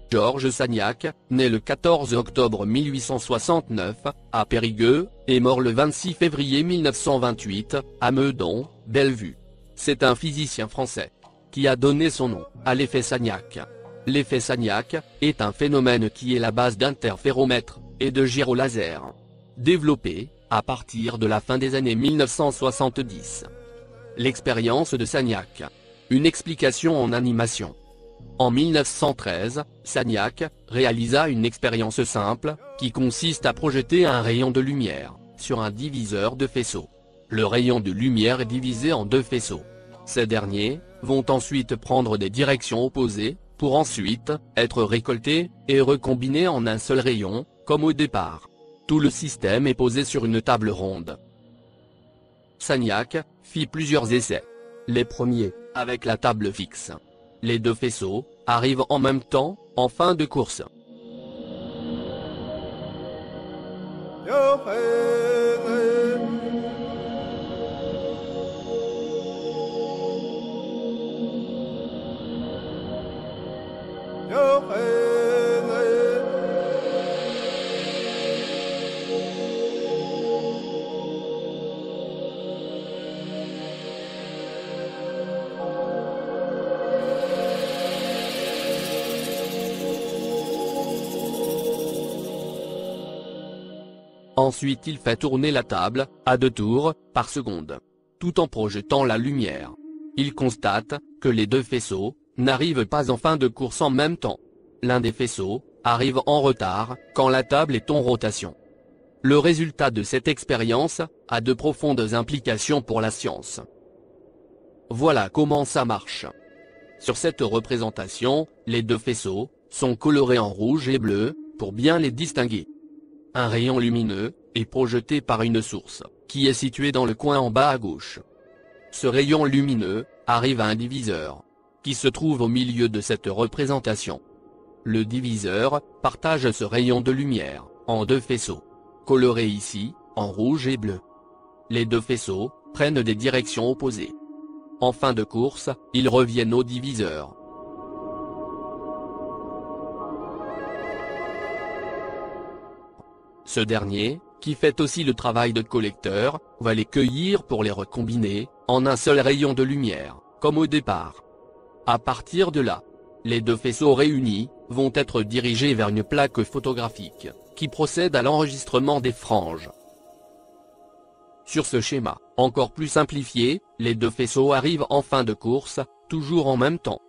Georges Sagnac, né le 14 octobre 1869, à Périgueux, est mort le 26 février 1928, à Meudon, Bellevue. C'est un physicien français qui a donné son nom à l'effet Sagnac. L'effet Sagnac est un phénomène qui est la base d'interféromètres et de gyrolaser, développé à partir de la fin des années 1970. L'expérience de Sagnac. Une explication en animation. En 1913, Sagnac réalisa une expérience simple, qui consiste à projeter un rayon de lumière sur un diviseur de faisceaux. Le rayon de lumière est divisé en deux faisceaux. Ces derniers vont ensuite prendre des directions opposées, pour ensuite être récoltés et recombinés en un seul rayon, comme au départ. Tout le système est posé sur une table ronde. Sagnac fit plusieurs essais. Les premiers, avec la table fixe. Les deux faisceaux arrivent en même temps, en fin de course. Ensuite il fait tourner la table, à 2 tours, par seconde. Tout en projetant la lumière. Il constate que les deux faisceaux n'arrivent pas en fin de course en même temps. L'un des faisceaux arrive en retard, quand la table est en rotation. Le résultat de cette expérience a de profondes implications pour la science. Voilà comment ça marche. Sur cette représentation, les deux faisceaux sont colorés en rouge et bleu, pour bien les distinguer. Un rayon lumineux est projeté par une source, qui est située dans le coin en bas à gauche. Ce rayon lumineux arrive à un diviseur, qui se trouve au milieu de cette représentation. Le diviseur partage ce rayon de lumière, en deux faisceaux, colorés ici, en rouge et bleu. Les deux faisceaux prennent des directions opposées. En fin de course, ils reviennent au diviseur. Ce dernier, qui fait aussi le travail de collecteur, va les cueillir pour les recombiner, en un seul rayon de lumière, comme au départ. À partir de là, les deux faisceaux réunis vont être dirigés vers une plaque photographique, qui procède à l'enregistrement des franges. Sur ce schéma, encore plus simplifié, les deux faisceaux arrivent en fin de course, toujours en même temps.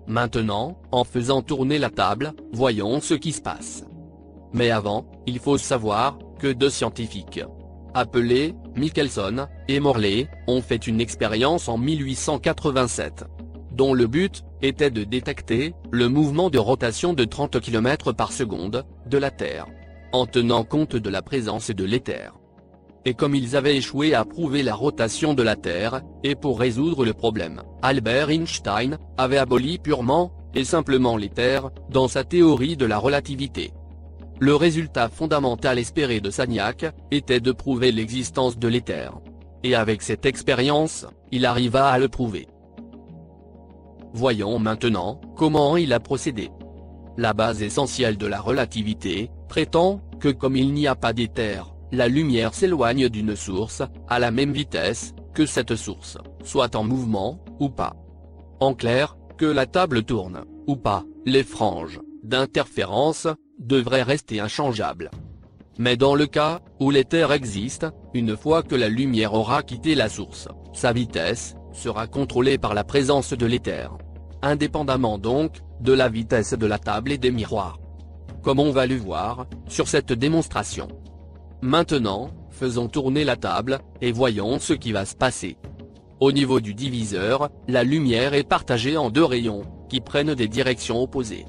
Maintenant, en faisant tourner la table, voyons ce qui se passe. Mais avant, il faut savoir que deux scientifiques, appelés Michelson et Morley, ont fait une expérience en 1887, dont le but était de détecter le mouvement de rotation de 30 km par seconde de la Terre, en tenant compte de la présence de l'éther. Et comme ils avaient échoué à prouver la rotation de la Terre, et pour résoudre le problème, Albert Einstein avait aboli purement et simplement l'éther dans sa théorie de la relativité. Le résultat fondamental espéré de Sagnac était de prouver l'existence de l'éther. Et avec cette expérience, il arriva à le prouver. Voyons maintenant comment il a procédé. La base essentielle de la relativité prétend que comme il n'y a pas d'éther la lumière s'éloigne d'une source, à la même vitesse, que cette source, soit en mouvement, ou pas. En clair, que la table tourne, ou pas, les franges d'interférence devraient rester inchangeables. Mais dans le cas où l'éther existe, une fois que la lumière aura quitté la source, sa vitesse sera contrôlée par la présence de l'éther. Indépendamment donc, de la vitesse de la table et des miroirs. Comme on va le voir, sur cette démonstration. Maintenant, faisons tourner la table, et voyons ce qui va se passer. Au niveau du diviseur, la lumière est partagée en deux rayons, qui prennent des directions opposées.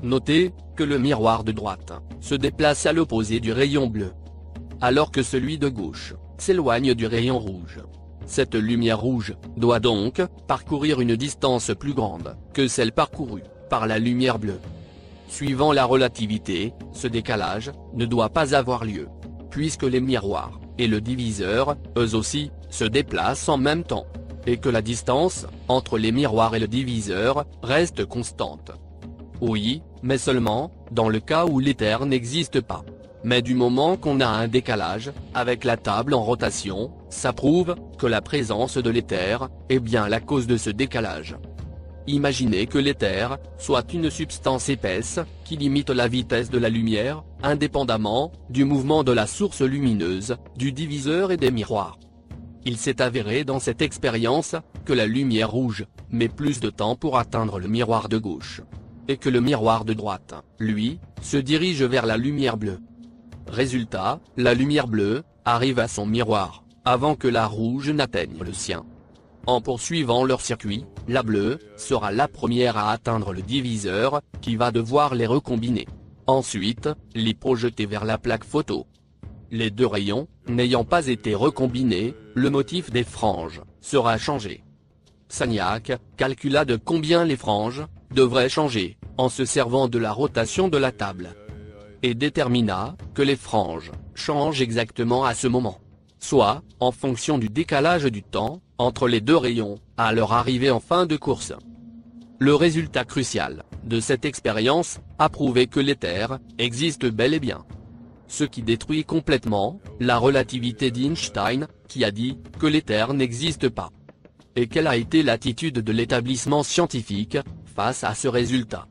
Notez que le miroir de droite se déplace à l'opposé du rayon bleu, alors que celui de gauche s'éloigne du rayon rouge. Cette lumière rouge doit donc parcourir une distance plus grande que celle parcourue par la lumière bleue. Suivant la relativité, ce décalage ne doit pas avoir lieu, puisque les miroirs et le diviseur, eux aussi, se déplacent en même temps, et que la distance entre les miroirs et le diviseur reste constante. Oui, mais seulement dans le cas où l'éther n'existe pas. Mais du moment qu'on a un décalage avec la table en rotation, ça prouve que la présence de l'éther est bien la cause de ce décalage. Imaginez que l'éther soit une substance épaisse qui limite la vitesse de la lumière, indépendamment du mouvement de la source lumineuse, du diviseur et des miroirs. Il s'est avéré dans cette expérience que la lumière rouge met plus de temps pour atteindre le miroir de gauche, et que le miroir de droite, lui, se dirige vers la lumière bleue. Résultat, la lumière bleue arrive à son miroir avant que la rouge n'atteigne le sien. En poursuivant leur circuit, la bleue sera la première à atteindre le diviseur, qui va devoir les recombiner. Ensuite, les projeter vers la plaque photo. Les deux rayons n'ayant pas été recombinés, le motif des franges sera changé. Sagnac calcula de combien les franges devraient changer, en se servant de la rotation de la table, et détermina que les franges changent exactement à ce moment, soit en fonction du décalage du temps entre les deux rayons à leur arrivée en fin de course. Le résultat crucial de cette expérience a prouvé que l'éther existe bel et bien. Ce qui détruit complètement la relativité d'Einstein, qui a dit que l'éther n'existe pas. Et quelle a été l'attitude de l'établissement scientifique face à ce résultat?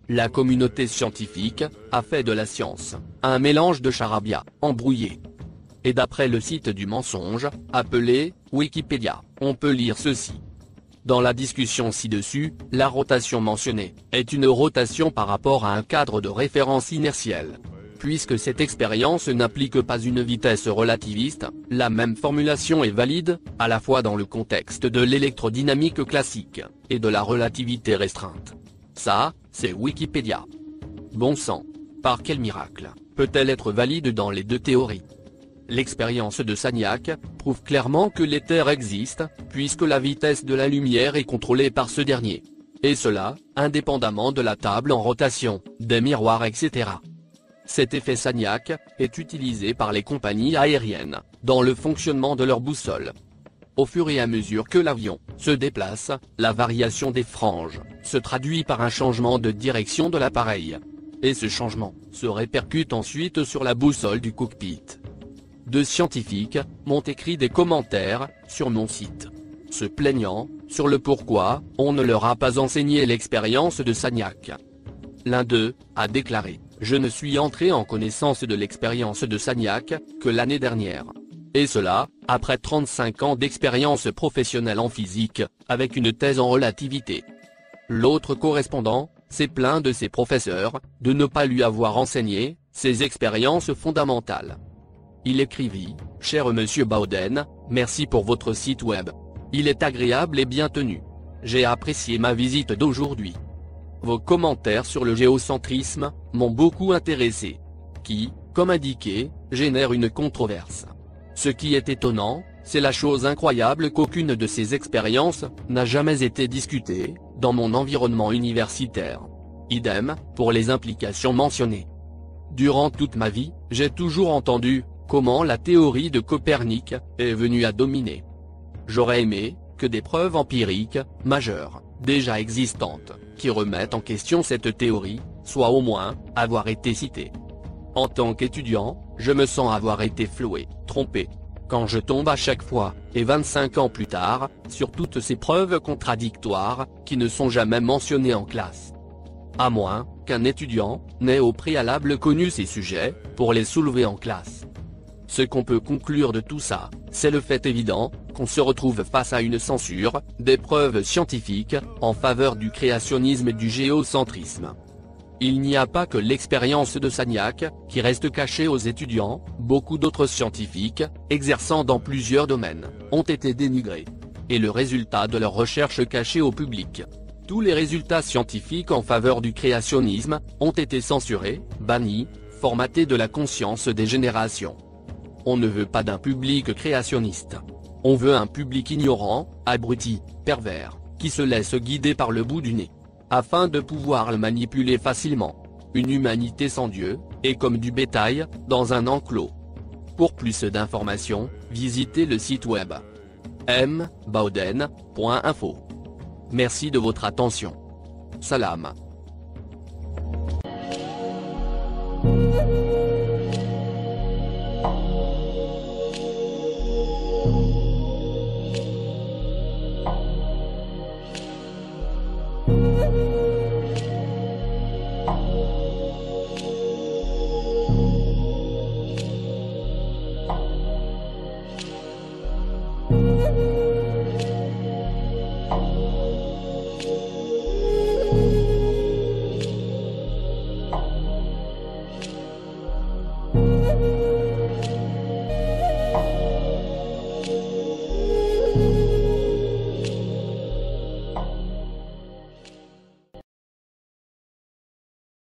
La communauté scientifique a fait de la science un mélange de charabia embrouillé. Et d'après le site du mensonge, appelé Wikipédia, on peut lire ceci. Dans la discussion ci-dessus, la rotation mentionnée est une rotation par rapport à un cadre de référence inertiel. Puisque cette expérience n'implique pas une vitesse relativiste, la même formulation est valide, à la fois dans le contexte de l'électrodynamique classique, et de la relativité restreinte. Ça, c'est Wikipédia. Bon sang. Par quel miracle peut-elle être valide dans les deux théories? L'expérience de Sagnac prouve clairement que l'éther existe, puisque la vitesse de la lumière est contrôlée par ce dernier. Et cela, indépendamment de la table en rotation, des miroirs etc. Cet effet Sagnac est utilisé par les compagnies aériennes dans le fonctionnement de leurs boussoles. Au fur et à mesure que l'avion se déplace, la variation des franges se traduit par un changement de direction de l'appareil. Et ce changement se répercute ensuite sur la boussole du cockpit. Deux scientifiques m'ont écrit des commentaires sur mon site, se plaignant sur le pourquoi on ne leur a pas enseigné l'expérience de Sagnac. L'un d'eux a déclaré: je ne suis entré en connaissance de l'expérience de Sagnac que l'année dernière. Et cela, après 35 ans d'expérience professionnelle en physique, avec une thèse en relativité. L'autre correspondant s'est plaint de ses professeurs de ne pas lui avoir enseigné ces expériences fondamentales. Il écrivit: cher monsieur Bowden, merci pour votre site web. Il est agréable et bien tenu. J'ai apprécié ma visite d'aujourd'hui. Vos commentaires sur le géocentrisme m'ont beaucoup intéressé, qui, comme indiqué, génère une controverse. Ce qui est étonnant, c'est la chose incroyable qu'aucune de ces expériences n'a jamais été discutée dans mon environnement universitaire. Idem pour les implications mentionnées. Durant toute ma vie, j'ai toujours entendu comment la théorie de Copernic est venue à dominer. J'aurais aimé que des preuves empiriques majeures, déjà existantes, qui remettent en question cette théorie, soient au moins avoir été citées. En tant qu'étudiant, je me sens avoir été floué, trompé. Quand je tombe à chaque fois, et 25 ans plus tard, sur toutes ces preuves contradictoires, qui ne sont jamais mentionnées en classe. À moins qu'un étudiant n'ait au préalable connu ces sujets, pour les soulever en classe. Ce qu'on peut conclure de tout ça, c'est le fait évident, qu'on se retrouve face à une censure, des preuves scientifiques, en faveur du créationnisme et du géocentrisme. Il n'y a pas que l'expérience de Sagnac, qui reste cachée aux étudiants, beaucoup d'autres scientifiques, exerçant dans plusieurs domaines, ont été dénigrés. Et le résultat de leurs recherches cachées au public. Tous les résultats scientifiques en faveur du créationnisme, ont été censurés, bannis, formatés de la conscience des générations. On ne veut pas d'un public créationniste. On veut un public ignorant, abruti, pervers, qui se laisse guider par le bout du nez, afin de pouvoir le manipuler facilement. Une humanité sans Dieu, et comme du bétail, dans un enclos. Pour plus d'informations, visitez le site web mbawden.info. Merci de votre attention. Salam.